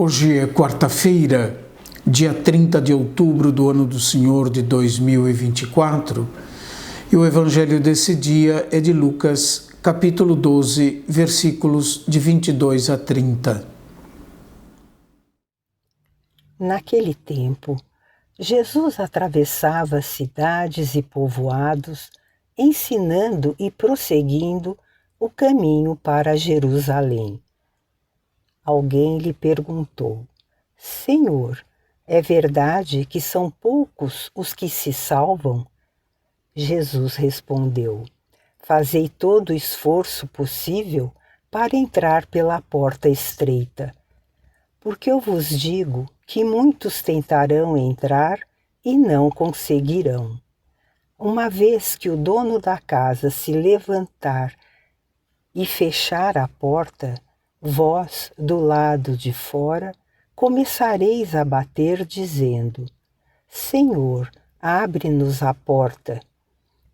Hoje é quarta-feira, dia 30 de outubro do ano do Senhor de 2024, e o evangelho desse dia é de Lucas, capítulo 12, versículos de 22 a 30. Naquele tempo, Jesus atravessava cidades e povoados, ensinando e prosseguindo o caminho para Jerusalém. Alguém lhe perguntou: Senhor, é verdade que são poucos os que se salvam? Jesus respondeu: Fazei todo o esforço possível para entrar pela porta estreita. Porque eu vos digo que muitos tentarão entrar e não conseguirão. Uma vez que o dono da casa se levantar e fechar a porta, vós, do lado de fora, começareis a bater, dizendo: Senhor, abre-nos a porta.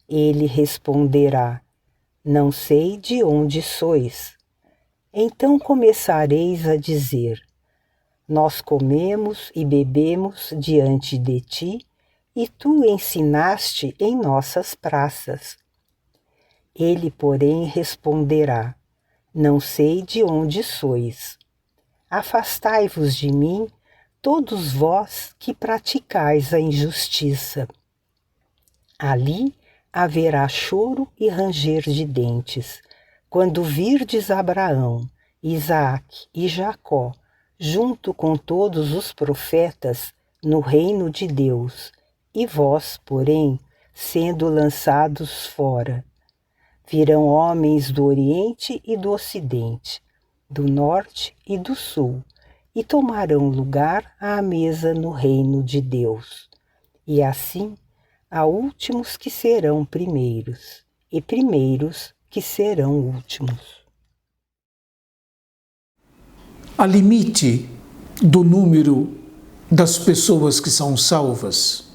Ele responderá: Não sei de onde sois. Então começareis a dizer: Nós comemos e bebemos diante de ti, e tu ensinaste em nossas praças. Ele, porém, responderá: Não sei de onde sois. Afastai-vos de mim, todos vós que praticais a injustiça. Ali haverá choro e ranger de dentes, quando virdes Abraão, Isaque e Jacó, junto com todos os profetas, no reino de Deus, e vós, porém, sendo lançados fora. Virão homens do Oriente e do Ocidente, do Norte e do Sul, e tomarão lugar à mesa no reino de Deus. E assim, há últimos que serão primeiros, e primeiros que serão últimos. Há limite do número das pessoas que são salvas.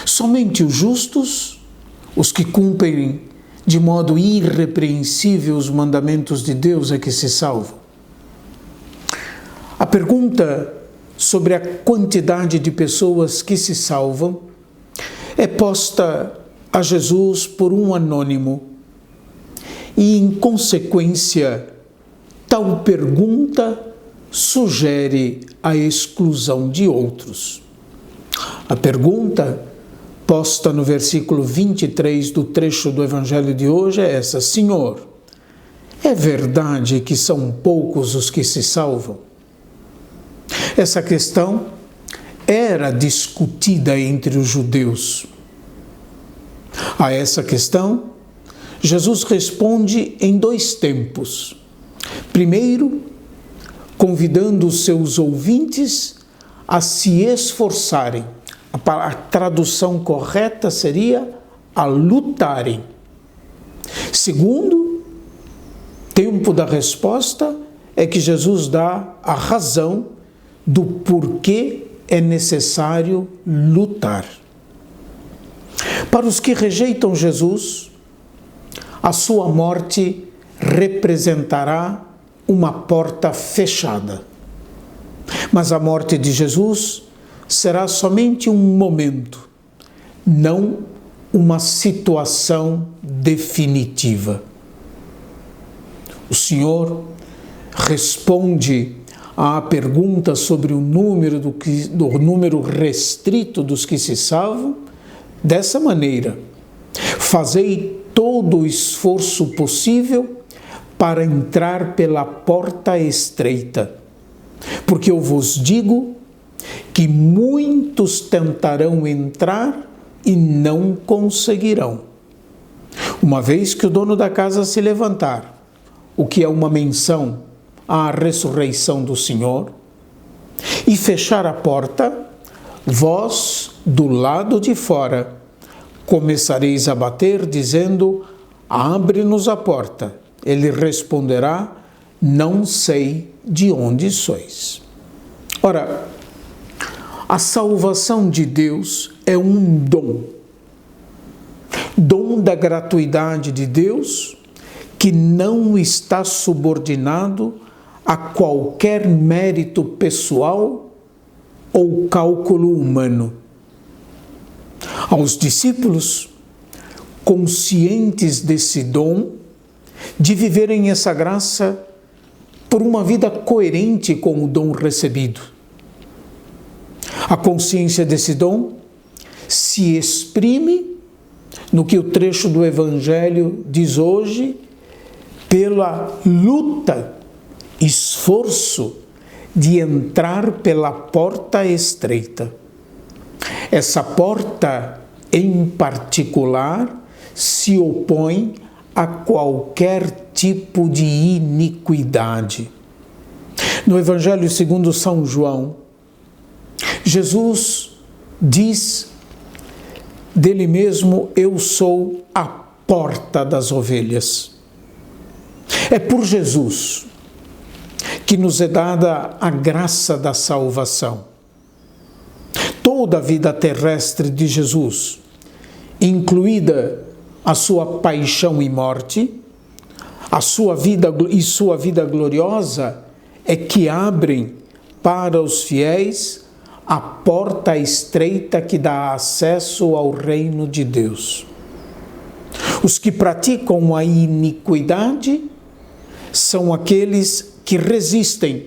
Somente os justos, os que cumprem de modo irrepreensível os mandamentos de Deus, é que se salvam. A pergunta sobre a quantidade de pessoas que se salvam é posta a Jesus por um anônimo e, em consequência, tal pergunta sugere a exclusão de outros. A pergunta posta no versículo 23 do trecho do Evangelho de hoje é essa: Senhor, é verdade que são poucos os que se salvam? Essa questão era discutida entre os judeus. A essa questão, Jesus responde em dois tempos. Primeiro, convidando os seus ouvintes a se esforçarem. A tradução correta seria a lutarem. Segundo, tempo da resposta é que Jesus dá a razão do porquê é necessário lutar. Para os que rejeitam Jesus, a sua morte representará uma porta fechada. Mas a morte de Jesus será somente um momento, não uma situação definitiva. O Senhor responde à pergunta sobre o número do número restrito dos que se salvam dessa maneira: fazei todo o esforço possível para entrar pela porta estreita, porque eu vos digo que muitos tentarão entrar e não conseguirão. Uma vez que o dono da casa se levantar, o que é uma menção à ressurreição do Senhor, e fechar a porta, vós, do lado de fora, começareis a bater, dizendo: Abre-nos a porta. Ele responderá: Não sei de onde sois. Ora, a salvação de Deus é um dom. Dom da gratuidade de Deus, que não está subordinado a qualquer mérito pessoal ou cálculo humano. Aos discípulos, conscientes desse dom, de viverem essa graça por uma vida coerente com o dom recebido. A consciência desse dom se exprime no que o trecho do Evangelho diz hoje, pela luta, esforço de entrar pela porta estreita. Essa porta, em particular, se opõe a qualquer tipo de iniquidade. No Evangelho segundo São João, Jesus diz dele mesmo: eu sou a porta das ovelhas. É por Jesus que nos é dada a graça da salvação. Toda a vida terrestre de Jesus, incluída a sua paixão e morte, a sua vida e sua vida gloriosa, é que abrem para os fiéis a porta estreita que dá acesso ao reino de Deus. Os que praticam a iniquidade são aqueles que resistem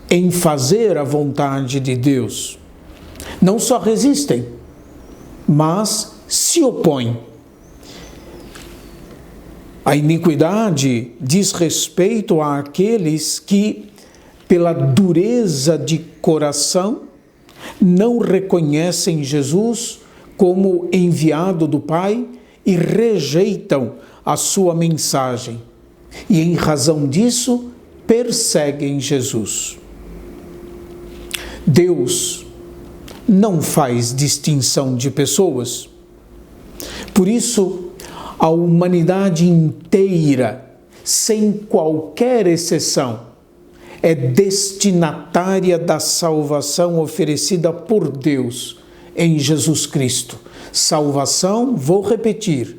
em fazer a vontade de Deus. Não só resistem, mas se opõem. A iniquidade diz respeito àqueles que, pela dureza de coração, não reconhecem Jesus como enviado do Pai e rejeitam a sua mensagem. E, em razão disso, perseguem Jesus. Deus não faz distinção de pessoas. Por isso, a humanidade inteira, sem qualquer exceção, é destinatária da salvação oferecida por Deus em Jesus Cristo. Salvação, vou repetir,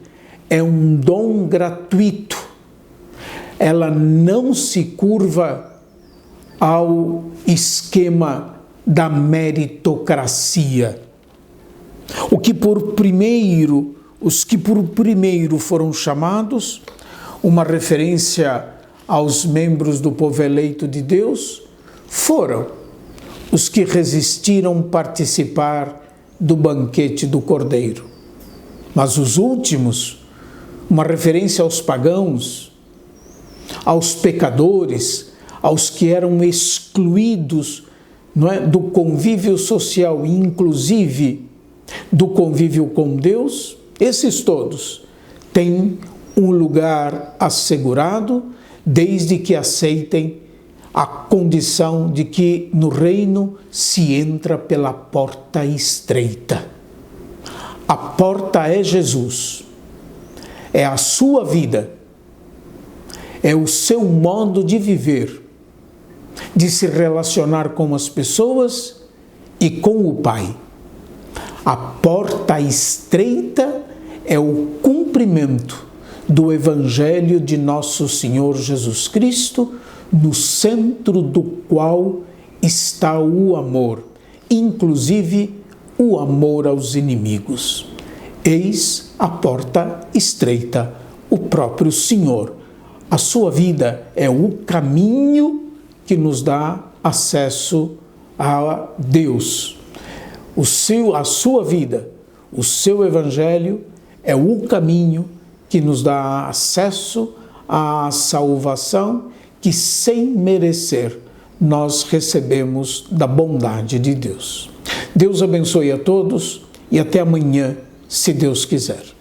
é um dom gratuito. Ela não se curva ao esquema da meritocracia. Os que por primeiro foram chamados, uma referência aos membros do povo eleito de Deus, foram os que resistiram participar do banquete do Cordeiro. Mas os últimos, uma referência aos pagãos, aos pecadores, aos que eram excluídos, não é, do convívio social, inclusive do convívio com Deus, esses todos têm um lugar assegurado, desde que aceitem a condição de que no reino se entra pela porta estreita. A porta é Jesus, é a sua vida, é o seu modo de viver, de se relacionar com as pessoas e com o Pai. A porta estreita é o cumprimento do Evangelho de Nosso Senhor Jesus Cristo, no centro do qual está o amor, inclusive o amor aos inimigos. Eis a porta estreita, o próprio Senhor. A sua vida é o caminho que nos dá acesso a Deus. A sua vida, o seu Evangelho é o caminho que nos dá acesso à salvação que, sem merecer, nós recebemos da bondade de Deus. Deus abençoe a todos e até amanhã, se Deus quiser.